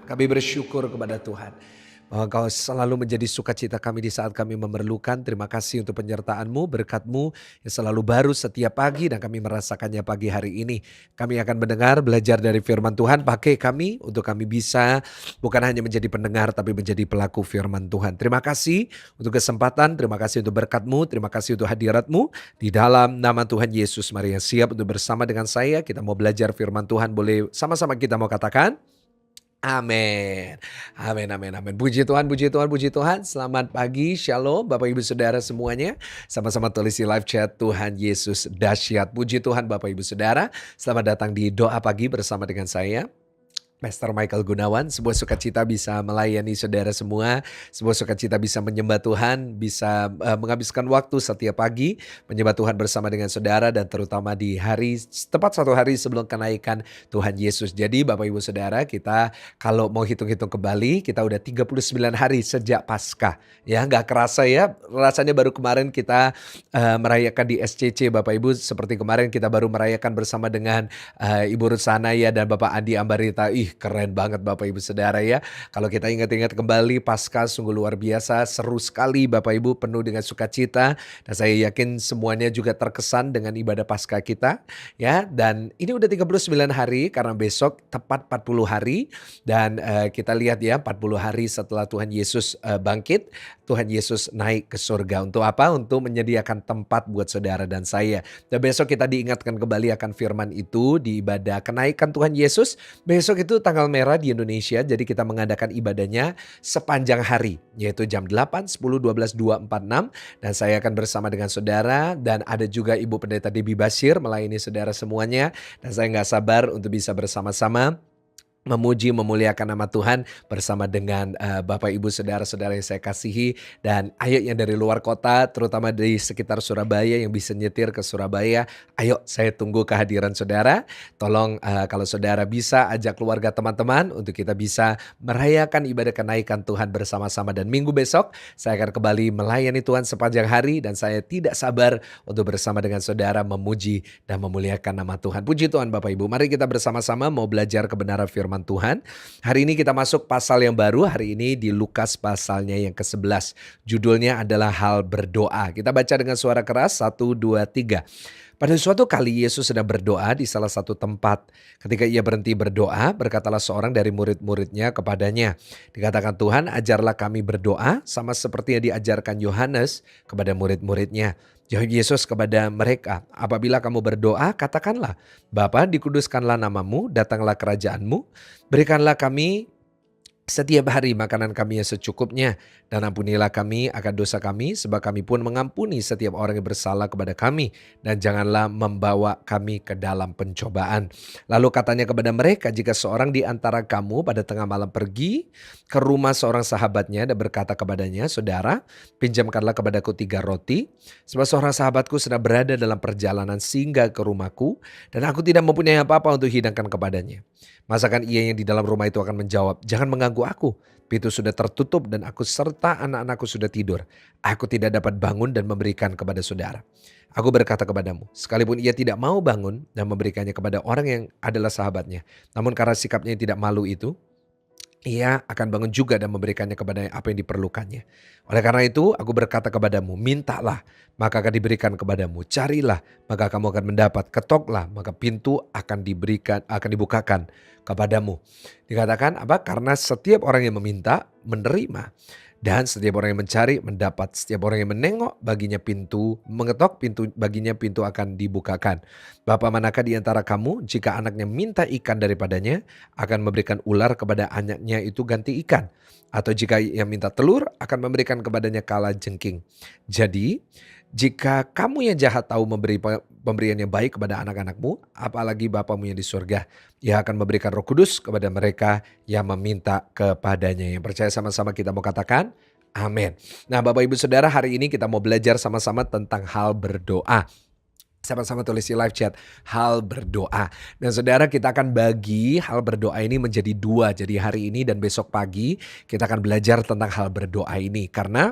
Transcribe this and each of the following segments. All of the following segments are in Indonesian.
Kami bersyukur kepada Tuhan bahwa Kau selalu menjadi sukacita kami di saat kami memerlukan. Terima kasih untuk penyertaan-Mu, berkat-Mu yang selalu baru setiap pagi dan kami merasakannya pagi hari ini. Kami akan mendengar, belajar dari firman Tuhan, pakai kami untuk kami bisa bukan hanya menjadi pendengar tapi menjadi pelaku firman Tuhan. Terima kasih untuk kesempatan, terima kasih untuk berkat-Mu, terima kasih untuk hadirat-Mu. Di dalam nama Tuhan Yesus, mari yang siap untuk bersama dengan saya. Kita mau belajar firman Tuhan, boleh sama-sama kita mau katakan? Amin. Amin, amin, amin. Puji Tuhan, puji Tuhan, puji Tuhan. Selamat pagi, shalom Bapak Ibu Saudara semuanya. Sama-sama tulis di live chat, Tuhan Yesus dahsyat. Puji Tuhan Bapak Ibu Saudara. Selamat datang di doa pagi bersama dengan saya, Pastor Michael Gunawan. Sebuah sukacita bisa melayani saudara semua. Sebuah sukacita bisa menyembah Tuhan, bisa menghabiskan waktu setiap pagi menyembah Tuhan bersama dengan saudara, dan terutama di hari tepat satu hari sebelum kenaikan Tuhan Yesus. Jadi Bapak Ibu Saudara, kita kalau mau hitung-hitung kembali, kita udah 39 hari sejak Paskah. Ya, nggak kerasa ya. Rasanya baru kemarin kita merayakan di SCC Bapak Ibu. Seperti kemarin kita baru merayakan bersama dengan Ibu Ruth Sanaya dan Bapak Andi Ambarita. Keren banget Bapak Ibu Saudara ya. Kalau kita ingat-ingat kembali, Paskah sungguh luar biasa, seru sekali Bapak Ibu, penuh dengan sukacita. Dan saya yakin semuanya juga terkesan dengan ibadah Paskah kita ya. Dan ini udah 39 hari karena besok tepat 40 hari. Dan kita lihat ya, 40 hari setelah Tuhan Yesus bangkit, Tuhan Yesus naik ke surga. Untuk apa? Untuk menyediakan tempat buat saudara dan saya. Dan besok kita diingatkan kembali akan firman itu di ibadah kenaikan Tuhan Yesus. Besok itu tanggal merah di Indonesia, jadi kita mengadakan ibadahnya sepanjang hari, yaitu jam 8, 10, 12, 2, 4, 6. Dan saya akan bersama dengan saudara, dan ada juga Ibu Pendeta Debbie Bashir melayani saudara semuanya. Dan saya nggak sabar untuk bisa bersama-sama memuji, memuliakan nama Tuhan bersama dengan Bapak Ibu Saudara-saudara yang saya kasihi. Dan ayo yang dari luar kota, terutama di sekitar Surabaya yang bisa nyetir ke Surabaya, ayo saya tunggu kehadiran saudara. Tolong kalau saudara bisa ajak keluarga teman-teman untuk kita bisa merayakan ibadah kenaikan Tuhan bersama-sama. Dan minggu besok saya akan kembali melayani Tuhan sepanjang hari, dan saya tidak sabar untuk bersama dengan saudara memuji dan memuliakan nama Tuhan. Puji Tuhan Bapak Ibu, mari kita bersama-sama mau belajar kebenaran firman Tuhan. Hari ini kita masuk pasal yang baru. Hari ini di Lukas pasalnya yang ke-11. Judulnya adalah hal berdoa. Kita baca dengan suara keras, 1, 2, 3. Pada suatu kali Yesus sedang berdoa di salah satu tempat. Ketika ia berhenti berdoa, berkatalah seorang dari murid-muridnya kepadanya. Dikatakan, Tuhan, ajarlah kami berdoa sama seperti yang diajarkan Yohanes kepada murid-muridnya. Jawab Yesus kepada mereka, apabila kamu berdoa, katakanlah, Bapa, dikuduskanlah namamu, datanglah kerajaanmu, berikanlah kami setiap hari makanan kami yang secukupnya, dan ampunilah kami akan dosa kami, sebab kami pun mengampuni setiap orang yang bersalah kepada kami, dan janganlah membawa kami ke dalam pencobaan. Lalu katanya kepada mereka, jika seorang di antara kamu pada tengah malam pergi ke rumah seorang sahabatnya dan berkata kepadanya, Saudara, pinjamkanlah kepadaku 3 roti, sebab seorang sahabatku sedang berada dalam perjalanan singgah ke rumahku, dan aku tidak mempunyai apa-apa untuk hidangkan kepadanya. Masakan ia yang di dalam rumah itu akan menjawab, jangan mengganggu aku. Pintu sudah tertutup dan aku serta anak-anakku sudah tidur. Aku tidak dapat bangun dan memberikan kepada saudara. Aku berkata kepadamu, sekalipun ia tidak mau bangun dan memberikannya kepada orang yang adalah sahabatnya, namun karena sikapnya yang tidak malu itu, ia akan bangun juga dan memberikannya kepada apa yang diperlukannya. Oleh karena itu, aku berkata kepadamu, mintalah, maka akan diberikan kepadamu. Carilah, maka kamu akan mendapat. Ketoklah, maka pintu akan dibukakan kepadamu. Dikatakan apa? Karena setiap orang yang meminta, menerima. Dan setiap orang yang mencari, mendapat. Setiap orang yang menengok, baginya pintu, mengetok pintu, baginya pintu akan dibukakan. Bapa manakah di antara kamu, jika anaknya minta ikan daripadanya, akan memberikan ular kepada anaknya itu ganti ikan? Atau jika ia minta telur, akan memberikan kepadanya kala jengking? Jadi, jika kamu yang jahat tahu memberi pemberian yang baik kepada anak-anakmu, apalagi Bapamu yang di surga, ia akan memberikan Roh Kudus kepada mereka yang meminta kepadanya. Yang percaya sama-sama kita mau katakan, amin. Nah Bapak Ibu Saudara, hari ini kita mau belajar sama-sama tentang hal berdoa. Sama-sama tulis di live chat, hal berdoa. Dan saudara, kita akan bagi hal berdoa ini menjadi 2. Jadi hari ini dan besok pagi kita akan belajar tentang hal berdoa ini. Karena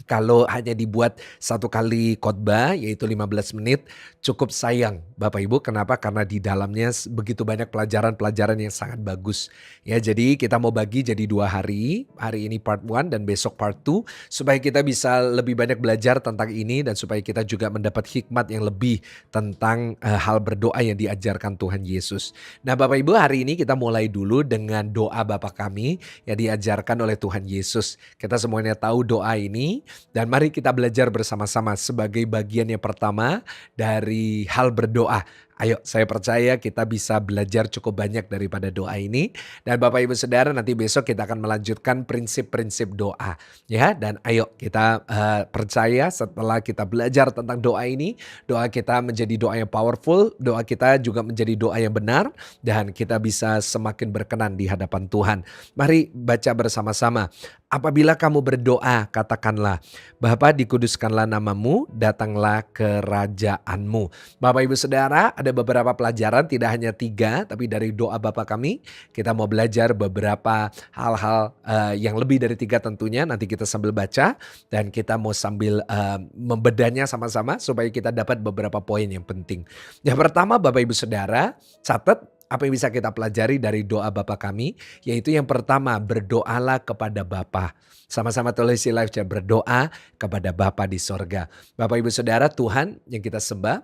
Kalau hanya dibuat satu kali khotbah yaitu 15 menit, cukup sayang Bapak Ibu. Kenapa? Karena di dalamnya begitu banyak pelajaran-pelajaran yang sangat bagus. Ya, jadi kita mau bagi jadi 2 hari. Hari ini part 1 dan besok part 2 supaya kita bisa lebih banyak belajar tentang ini dan supaya kita juga mendapat hikmat yang lebih tentang hal berdoa yang diajarkan Tuhan Yesus. Nah, Bapak Ibu, hari ini kita mulai dulu dengan doa Bapa kami yang diajarkan oleh Tuhan Yesus. Kita semuanya tahu doa ini. Dan mari kita belajar bersama-sama sebagai bagian yang pertama dari hal berdoa. Ayo, saya percaya kita bisa belajar cukup banyak daripada doa ini. Dan Bapak Ibu Saudara, nanti besok kita akan melanjutkan prinsip-prinsip doa. Ya, dan ayo kita percaya setelah kita belajar tentang doa ini, doa kita menjadi doa yang powerful, doa kita juga menjadi doa yang benar, dan kita bisa semakin berkenan di hadapan Tuhan. Mari baca bersama-sama. Apabila kamu berdoa, katakanlah, Bapa, dikuduskanlah namamu, datanglah kerajaanmu. Bapak Ibu Saudara, ada beberapa pelajaran, tidak hanya 3, tapi dari doa Bapa kami, kita mau belajar beberapa hal-hal yang lebih dari 3 tentunya. Nanti kita sambil baca dan kita mau sambil membedanya sama-sama supaya kita dapat beberapa poin yang penting. Yang pertama Bapak Ibu Saudara, catat apa yang bisa kita pelajari dari doa Bapa kami, yaitu yang pertama, berdoalah kepada Bapa. Sama-sama tulis di live chat, berdoa kepada Bapa di sorga. Bapak Ibu Saudara, Tuhan yang kita sembah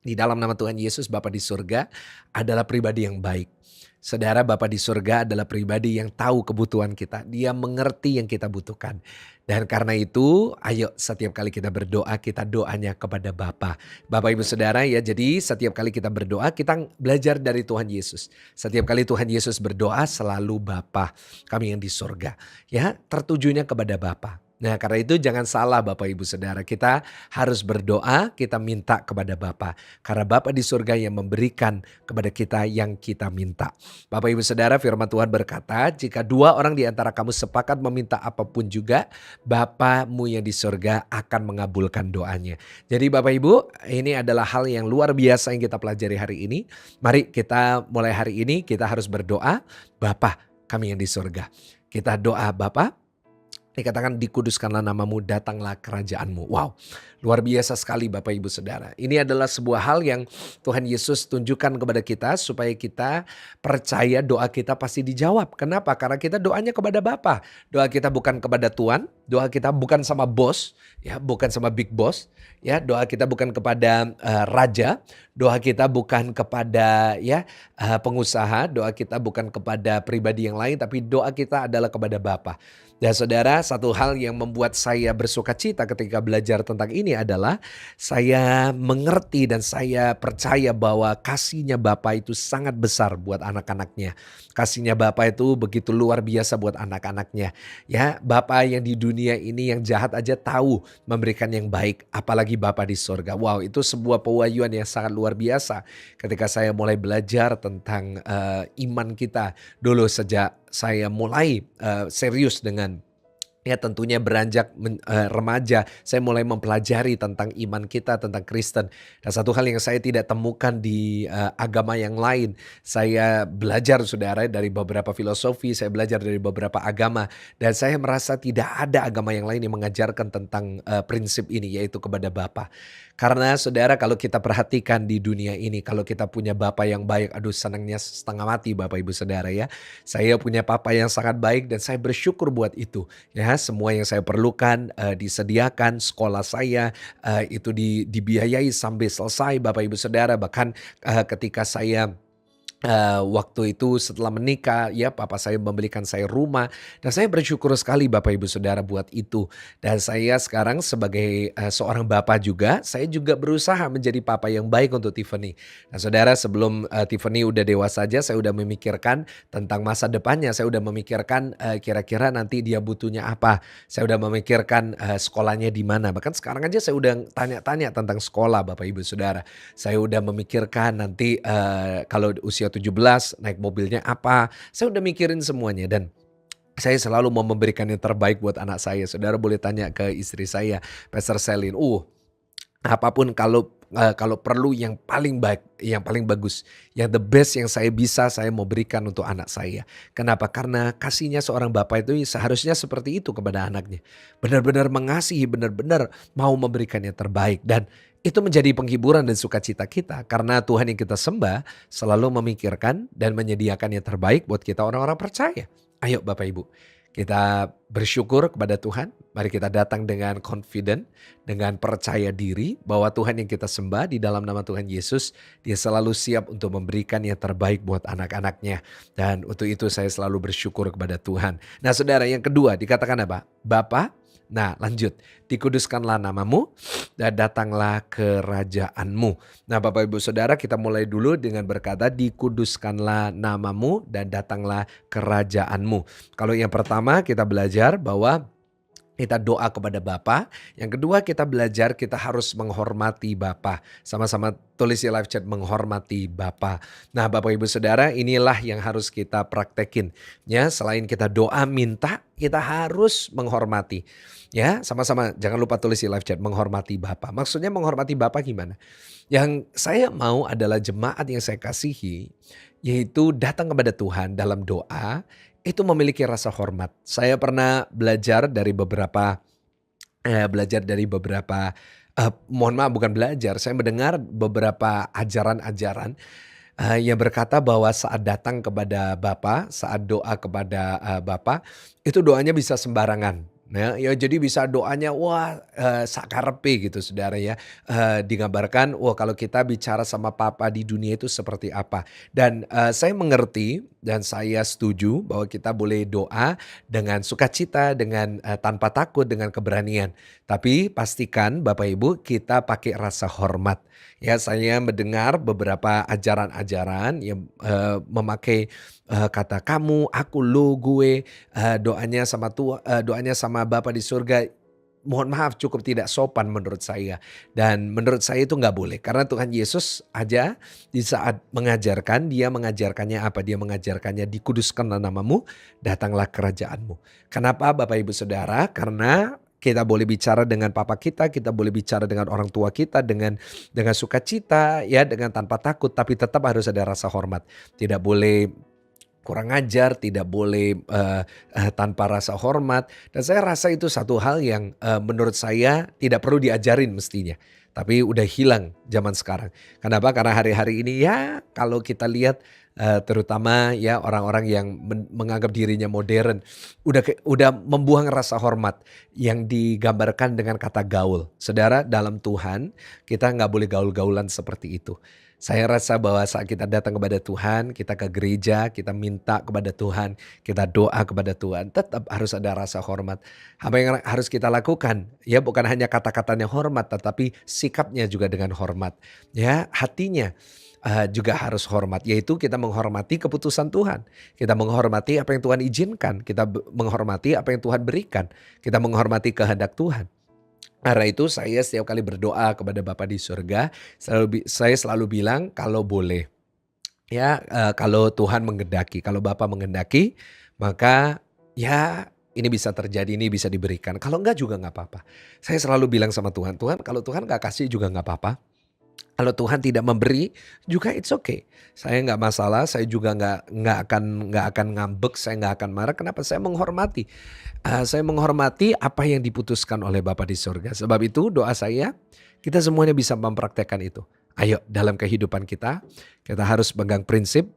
di dalam nama Tuhan Yesus, Bapa di surga adalah pribadi yang baik. Saudara, Bapa di surga adalah pribadi yang tahu kebutuhan kita. Dia mengerti yang kita butuhkan. Dan karena itu, ayo setiap kali kita berdoa, kita doanya kepada Bapa. Bapak Ibu Saudara ya, jadi setiap kali kita berdoa, kita belajar dari Tuhan Yesus. Setiap kali Tuhan Yesus berdoa, selalu Bapa kami yang di surga. Ya, tertujunya kepada Bapa. Nah, karena itu jangan salah Bapak Ibu Saudara, kita harus berdoa, kita minta kepada Bapa. Karena Bapa di surga yang memberikan kepada kita yang kita minta. Bapak Ibu Saudara, firman Tuhan berkata, jika 2 orang di antara kamu sepakat meminta apapun juga, Bapamu yang di surga akan mengabulkan doanya. Jadi Bapak Ibu, ini adalah hal yang luar biasa yang kita pelajari hari ini. Mari kita mulai hari ini, kita harus berdoa, Bapa kami yang di surga. Kita doa, Bapa, dikatakan dikuduskanlah namamu, datanglah kerajaanmu. Wow, luar biasa sekali Bapak Ibu Saudara. Ini adalah sebuah hal yang Tuhan Yesus tunjukkan kepada kita supaya kita percaya doa kita pasti dijawab. Kenapa? Karena kita doanya kepada Bapa. Doa kita bukan kepada Tuhan, doa kita bukan sama bos, ya, bukan sama big boss, ya, doa kita bukan kepada raja, doa kita bukan kepada pengusaha, doa kita bukan kepada pribadi yang lain, tapi doa kita adalah kepada Bapa. Dan saudara, satu hal yang membuat saya bersuka cita ketika belajar tentang ini adalah saya mengerti dan saya percaya bahwa kasihnya Bapa itu sangat besar buat anak-anaknya. Kasihnya Bapa itu begitu luar biasa buat anak-anaknya. Ya, Bapa yang di dunia ini yang jahat aja tahu memberikan yang baik, apalagi Bapa di surga. Wow, itu sebuah pewahyuan yang sangat luar biasa ketika saya mulai belajar tentang iman kita dulu sejak saya mulai serius dengan tentunya beranjak remaja, saya mulai mempelajari tentang iman kita, tentang Kristen. Dan satu hal yang saya tidak temukan di agama yang lain, saya belajar saudara dari beberapa filosofi, saya belajar dari beberapa agama, dan saya merasa tidak ada agama yang lain yang mengajarkan tentang prinsip ini, yaitu kepada Bapa. Karena saudara, kalau kita perhatikan di dunia ini, kalau kita punya Bapa yang baik, aduh senangnya setengah mati Bapak Ibu Saudara ya. Saya punya Papa yang sangat baik dan saya bersyukur buat itu. Ya, semua yang saya perlukan disediakan, sekolah saya itu dibiayai sampai selesai Bapak Ibu Saudara. Bahkan ketika saya waktu itu setelah menikah, ya papa saya membelikan saya rumah dan saya bersyukur sekali Bapak Ibu Saudara buat itu. Dan saya sekarang sebagai seorang bapak juga, saya juga berusaha menjadi papa yang baik untuk Tiffany. Nah saudara, sebelum Tiffany udah dewasa aja, saya udah memikirkan tentang masa depannya. Saya udah memikirkan kira-kira nanti dia butuhnya apa. Saya udah memikirkan sekolahnya di mana. Bahkan sekarang aja saya udah tanya-tanya tentang sekolah Bapak Ibu Saudara. Saya udah memikirkan nanti kalau usia 17 naik mobilnya apa. Saya udah mikirin semuanya dan saya selalu mau memberikan yang terbaik buat anak saya. Saudara boleh tanya ke istri saya, Pastor Selin. Apapun kalau kalau perlu yang paling baik, yang paling bagus, yang the best yang saya bisa saya mau berikan untuk anak saya. Kenapa? Karena kasihnya seorang bapak itu seharusnya seperti itu kepada anaknya. Benar-benar mengasihi, benar-benar mau memberikan yang terbaik dan itu menjadi penghiburan dan sukacita kita karena Tuhan yang kita sembah selalu memikirkan dan menyediakan yang terbaik buat kita orang-orang percaya. Ayo Bapak Ibu, kita bersyukur kepada Tuhan. Mari kita datang dengan confident, dengan percaya diri bahwa Tuhan yang kita sembah di dalam nama Tuhan Yesus, Dia selalu siap untuk memberikan yang terbaik buat anak-anaknya. Dan untuk itu saya selalu bersyukur kepada Tuhan. Nah saudara, yang kedua dikatakan apa? Bapa. Nah lanjut, dikuduskanlah namamu dan datanglah kerajaanmu. Nah Bapak Ibu Saudara, kita mulai dulu dengan berkata dikuduskanlah namamu dan datanglah kerajaanmu. Kalau yang pertama kita belajar bahwa kita doa kepada Bapa. Yang kedua kita belajar kita harus menghormati Bapa. Sama-sama tulis di live chat, menghormati Bapa. Nah Bapak Ibu Saudara, inilah yang harus kita praktekin. Ya, selain kita doa minta, kita harus menghormati. Ya, sama-sama jangan lupa tulis di live chat, menghormati Bapa. Maksudnya menghormati Bapa gimana? Yang saya mau adalah jemaat yang saya kasihi, yaitu datang kepada Tuhan dalam doa, itu memiliki rasa hormat. Saya pernah mohon maaf bukan belajar, saya mendengar beberapa ajaran-ajaran yang berkata bahwa saat datang kepada Bapa, saat doa kepada Bapa, itu doanya bisa sembarangan. Ya, jadi bisa doanya wah sakarepe gitu saudara ya. Digambarkan wah kalau kita bicara sama Papa di dunia itu seperti apa. Dan saya mengerti dan saya setuju bahwa kita boleh doa dengan sukacita, dengan tanpa takut, dengan keberanian. Tapi pastikan Bapak Ibu kita pakai rasa hormat. Ya, saya mendengar beberapa ajaran-ajaran yang memakai kata kamu, aku, lu, gue, doanya sama Bapa di surga. Mohon maaf cukup tidak sopan menurut saya. Dan menurut saya itu nggak boleh. Karena Tuhan Yesus aja di saat mengajarkan, dia mengajarkannya apa? Dia mengajarkannya dikuduskanlah namamu, datanglah kerajaanmu. Kenapa Bapak Ibu Saudara? Karena kita boleh bicara dengan papa kita boleh bicara dengan orang tua kita dengan sukacita ya, dengan tanpa takut, tapi tetap harus ada rasa hormat. Tidak boleh kurang ajar, tidak boleh tanpa rasa hormat. Dan saya rasa itu satu hal yang menurut saya tidak perlu diajarin mestinya. Tapi udah hilang zaman sekarang. Kenapa? Karena hari-hari ini ya kalau kita lihat terutama ya orang-orang yang menganggap dirinya modern. Udah membuang rasa hormat yang digambarkan dengan kata gaul. Saudara, dalam Tuhan kita nggak boleh gaul-gaulan seperti itu. Saya rasa bahwa saat kita datang kepada Tuhan, kita ke gereja, kita minta kepada Tuhan, kita doa kepada Tuhan, tetap harus ada rasa hormat. Apa yang harus kita lakukan? Ya bukan hanya kata-katanya hormat, tetapi sikapnya juga dengan hormat. Ya, hatinya juga harus hormat, yaitu kita menghormati keputusan Tuhan. Kita menghormati apa yang Tuhan izinkan, kita menghormati apa yang Tuhan berikan, kita menghormati kehendak Tuhan. Karena itu saya setiap kali berdoa kepada Bapa di surga, saya selalu bilang kalau boleh. Ya, kalau Tuhan menghendaki, kalau Bapa menghendaki, maka ya ini bisa terjadi, ini bisa diberikan. Kalau enggak juga nggak apa-apa. Saya selalu bilang sama Tuhan, Tuhan kalau Tuhan nggak kasih juga nggak apa-apa. Kalau Tuhan tidak memberi juga it's okay. Saya nggak masalah, saya juga nggak akan ngambek, saya nggak akan marah. Kenapa? Saya menghormati. Saya menghormati apa yang diputuskan oleh Bapa di surga. Sebab itu doa saya, kita semuanya bisa mempraktekkan itu. Ayo dalam kehidupan kita harus pegang prinsip,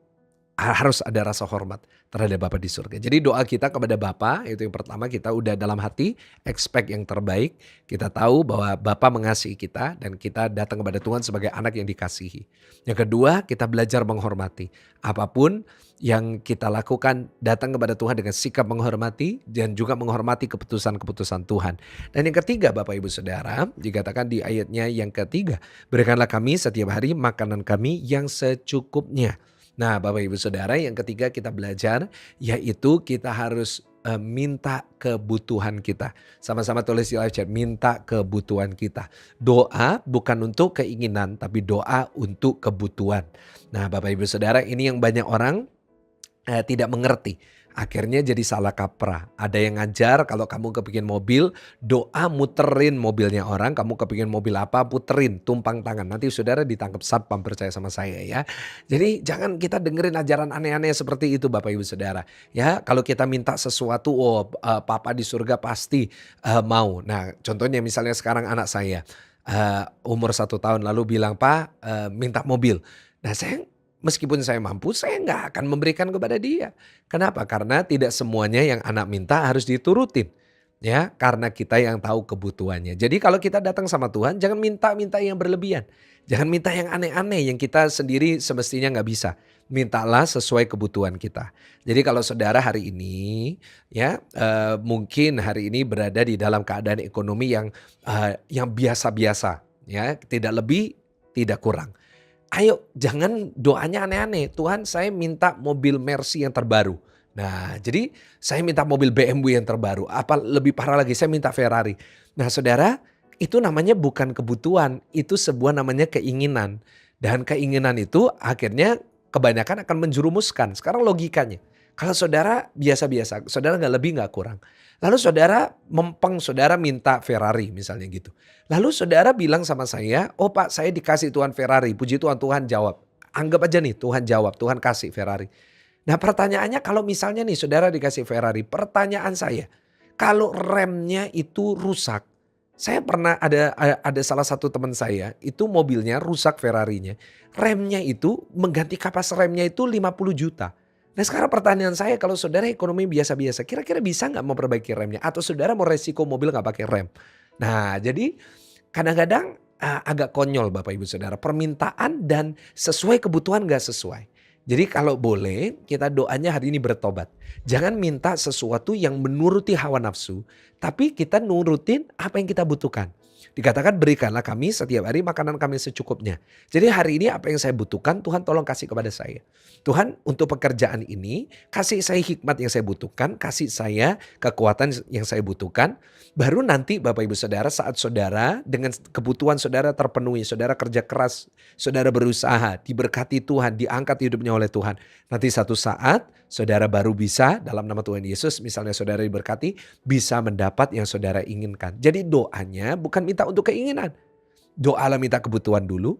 harus ada rasa hormat terhadap Bapa di surga. Jadi doa kita kepada Bapa itu yang pertama, kita udah dalam hati expect yang terbaik. Kita tahu bahwa Bapa mengasihi kita dan kita datang kepada Tuhan sebagai anak yang dikasihi. Yang kedua, kita belajar menghormati. Apapun yang kita lakukan, datang kepada Tuhan dengan sikap menghormati dan juga menghormati keputusan-keputusan Tuhan. Dan yang ketiga Bapak Ibu Saudara, dikatakan di ayatnya yang ketiga, berikanlah kami setiap hari makanan kami yang secukupnya. Nah Bapak Ibu Saudara, yang ketiga kita belajar yaitu kita harus minta kebutuhan kita. Sama-sama tulis di live chat, minta kebutuhan kita. Doa bukan untuk keinginan tapi doa untuk kebutuhan. Nah Bapak Ibu Saudara, ini yang banyak orang tidak mengerti. Akhirnya jadi salah kaprah. Ada yang ngajar kalau kamu kepingin mobil, doa muterin mobilnya orang, kamu kepingin mobil apa, puterin, tumpang tangan. Nanti saudara ditangkap satpam, percaya sama saya ya. Jadi jangan kita dengerin ajaran aneh-aneh seperti itu Bapak Ibu Saudara. Ya, kalau kita minta sesuatu, oh Papa di surga pasti mau. Nah, contohnya misalnya sekarang anak saya umur 1 tahun lalu bilang, "Pak, minta mobil." Nah, meskipun saya mampu, saya nggak akan memberikan kepada dia. Kenapa? Karena tidak semuanya yang anak minta harus diturutin. Ya, karena kita yang tahu kebutuhannya. Jadi kalau kita datang sama Tuhan, jangan minta-minta yang berlebihan. Jangan minta yang aneh-aneh yang kita sendiri semestinya nggak bisa. Mintalah sesuai kebutuhan kita. Jadi kalau saudara hari ini, ya mungkin hari ini berada di dalam keadaan ekonomi yang biasa-biasa, ya tidak lebih, tidak kurang. Ayo jangan doanya aneh-aneh, "Tuhan saya minta mobil Mercy yang terbaru." Nah jadi saya minta mobil BMW yang terbaru, apa lebih parah lagi saya minta Ferrari. Nah saudara, itu namanya bukan kebutuhan, itu sebuah namanya keinginan. Dan keinginan itu akhirnya kebanyakan akan menjerumuskan. Sekarang logikanya, kalau saudara biasa-biasa, saudara nggak lebih nggak kurang. Lalu saudara mempeng, saudara minta Ferrari misalnya gitu. Lalu saudara bilang sama saya, "Oh Pak saya dikasih Tuhan Ferrari." Puji Tuhan, Tuhan jawab. Anggap aja nih Tuhan jawab, Tuhan kasih Ferrari. Nah pertanyaannya kalau misalnya nih saudara dikasih Ferrari, pertanyaan saya, kalau remnya itu rusak, saya pernah ada salah satu teman saya, itu mobilnya rusak Ferrarinya, remnya itu mengganti kapas remnya itu 50 juta. Nah sekarang pertanyaan saya kalau saudara ekonomi biasa-biasa, kira-kira bisa nggak memperbaiki remnya? Atau saudara mau resiko mobil nggak pakai rem? Nah jadi kadang-kadang agak konyol Bapak Ibu Saudara, permintaan dan sesuai kebutuhan nggak sesuai. Jadi kalau boleh kita doanya hari ini bertobat. Jangan minta sesuatu yang menuruti hawa nafsu, tapi kita nurutin apa yang kita butuhkan. Dikatakan berikanlah kami setiap hari makanan kami secukupnya. Jadi hari ini apa yang saya butuhkan Tuhan tolong kasih kepada saya. Tuhan untuk pekerjaan ini kasih saya hikmat yang saya butuhkan, kasih saya kekuatan yang saya butuhkan. Baru nanti Bapak Ibu Saudara saat saudara dengan kebutuhan saudara terpenuhi, saudara kerja keras, saudara berusaha, diberkati Tuhan, diangkat hidupnya oleh Tuhan. Nanti satu saat saudara baru bisa dalam nama Tuhan Yesus misalnya saudara diberkati bisa mendapat yang saudara inginkan. Jadi doanya bukan minta untuk keinginan. Doalah minta kebutuhan dulu.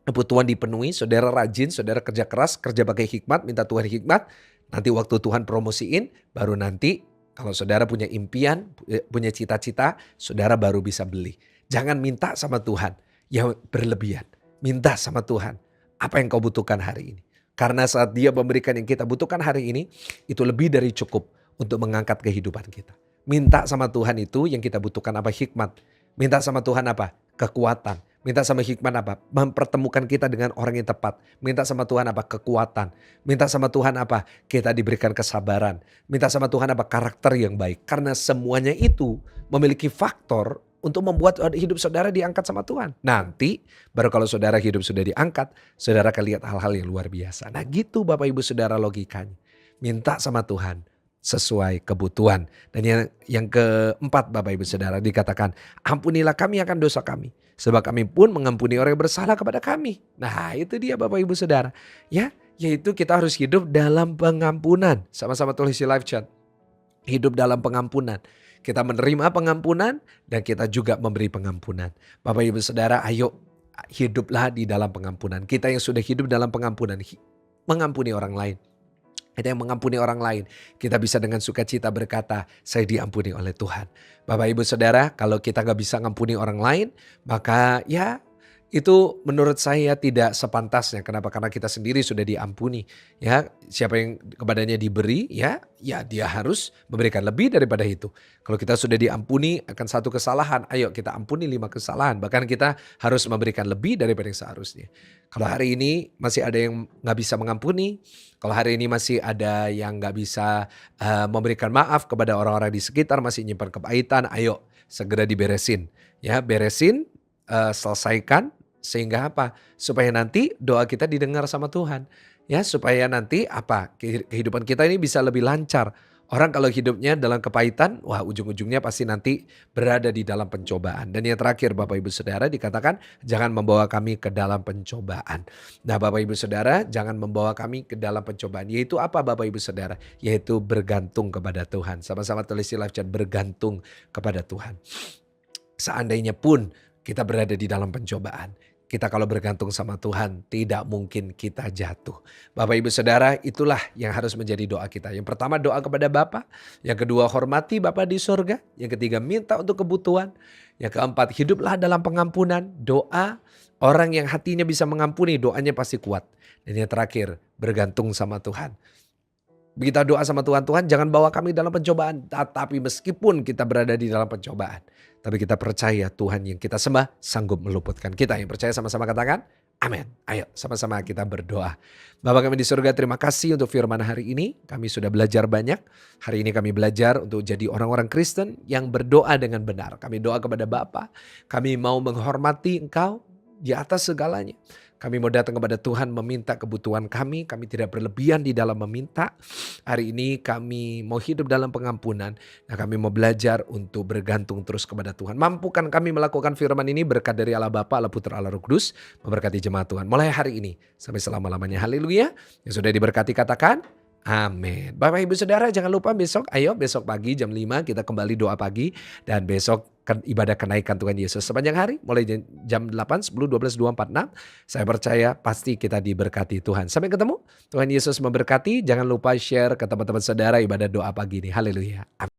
Kebutuhan dipenuhi, saudara rajin, saudara kerja keras, kerja pakai hikmat, minta Tuhan hikmat. Nanti waktu Tuhan promosiin, baru nanti kalau saudara punya impian, punya cita-cita, saudara baru bisa beli. Jangan minta sama Tuhan yang berlebihan. Minta sama Tuhan apa yang kau butuhkan hari ini. Karena saat dia memberikan yang kita butuhkan hari ini, itu lebih dari cukup untuk mengangkat kehidupan kita. Minta sama Tuhan itu yang kita butuhkan apa? Hikmat. Minta sama Tuhan apa? Kekuatan. Minta sama hikmat apa? Mempertemukan kita dengan orang yang tepat. Minta sama Tuhan apa? Kekuatan. Minta sama Tuhan apa? Kita diberikan kesabaran. Minta sama Tuhan apa? Karakter yang baik. Karena semuanya itu memiliki faktor untuk membuat hidup saudara diangkat sama Tuhan. Nanti baru kalau saudara hidup sudah diangkat, saudara akan lihat hal-hal yang luar biasa. Nah gitu Bapak Ibu Saudara logikanya. Minta sama Tuhan sesuai kebutuhan. Dan yang keempat Bapak Ibu Saudara dikatakan, ampunilah kami akan dosa kami. Sebab kami pun mengampuni orang yang bersalah kepada kami. Nah itu dia Bapak Ibu Saudara. Ya, yaitu kita harus hidup dalam pengampunan. Sama-sama tulis di live chat. Hidup dalam pengampunan. Kita menerima pengampunan dan kita juga memberi pengampunan. Bapak Ibu Saudara ayo hiduplah di dalam pengampunan. Kita yang sudah hidup dalam pengampunan, mengampuni orang lain. Kita yang mengampuni orang lain, kita bisa dengan sukacita berkata, saya diampuni oleh Tuhan. Bapak Ibu Saudara, kalau kita gak bisa ngampuni orang lain, maka ya itu menurut saya tidak sepantasnya. Kenapa? Karena kita sendiri sudah diampuni. Ya, siapa yang kepadanya diberi, ya dia harus memberikan lebih daripada itu. Kalau kita sudah diampuni akan satu kesalahan, ayo kita ampuni 5 kesalahan. Bahkan kita harus memberikan lebih daripada yang seharusnya. Kalau hari ini masih ada yang nggak bisa mengampuni, kalau hari ini masih ada yang nggak bisa memberikan maaf kepada orang-orang di sekitar, masih nyimpan kepahitan, ayo segera diberesin. Ya, beresin, selesaikan. Sehingga apa? Supaya nanti doa kita didengar sama Tuhan. Ya, supaya nanti apa? Kehidupan kita ini bisa lebih lancar. Orang kalau hidupnya dalam kepahitan, wah ujung-ujungnya pasti nanti berada di dalam pencobaan. Dan yang terakhir Bapak Ibu Saudara dikatakan jangan membawa kami ke dalam pencobaan. Nah Bapak Ibu Saudara jangan membawa kami ke dalam pencobaan. Yaitu apa Bapak Ibu Saudara? Yaitu bergantung kepada Tuhan. Sama-sama tulis di live chat bergantung kepada Tuhan. Seandainya pun kita berada di dalam pencobaan, kita kalau bergantung sama Tuhan tidak mungkin kita jatuh. Bapak Ibu Saudara, itulah yang harus menjadi doa kita. Yang pertama doa kepada Bapa, yang kedua hormati Bapa di surga, yang ketiga minta untuk kebutuhan, yang keempat hiduplah dalam pengampunan, doa. Orang yang hatinya bisa mengampuni doanya pasti kuat. Dan yang terakhir bergantung sama Tuhan. Kita doa sama Tuhan, Tuhan jangan bawa kami dalam pencobaan. Tetapi meskipun kita berada di dalam pencobaan, tapi kita percaya Tuhan yang kita sembah sanggup meluputkan kita. Yang percaya sama-sama katakan, amin. Ayo sama-sama kita berdoa. Bapa kami di surga, terima kasih untuk firman hari ini. Kami sudah belajar banyak. Hari ini kami belajar untuk jadi orang-orang Kristen yang berdoa dengan benar. Kami doa kepada Bapa. Kami mau menghormati Engkau di atas segalanya. Kami mau datang kepada Tuhan meminta kebutuhan kami. Kami tidak berlebihan di dalam meminta. Hari ini kami mau hidup dalam pengampunan. Nah kami mau belajar untuk bergantung terus kepada Tuhan. Mampukan kami melakukan firman ini berkat dari Allah Bapa, Allah Putra, Allah Roh Kudus. Memberkati jemaat Tuhan. Mulai hari ini sampai selama-lamanya. Haleluya. Yang sudah diberkati katakan. Amin. Bapak Ibu Saudara jangan lupa besok pagi jam 5 kita kembali doa pagi. Dan besok ibadah kenaikan Tuhan Yesus sepanjang hari. Mulai jam 8, 10, 12, 2, 4, 6. Saya percaya pasti kita diberkati Tuhan. Sampai ketemu. Tuhan Yesus memberkati. Jangan lupa share ke teman-teman saudara ibadah doa pagi ini. Haleluya. Amin.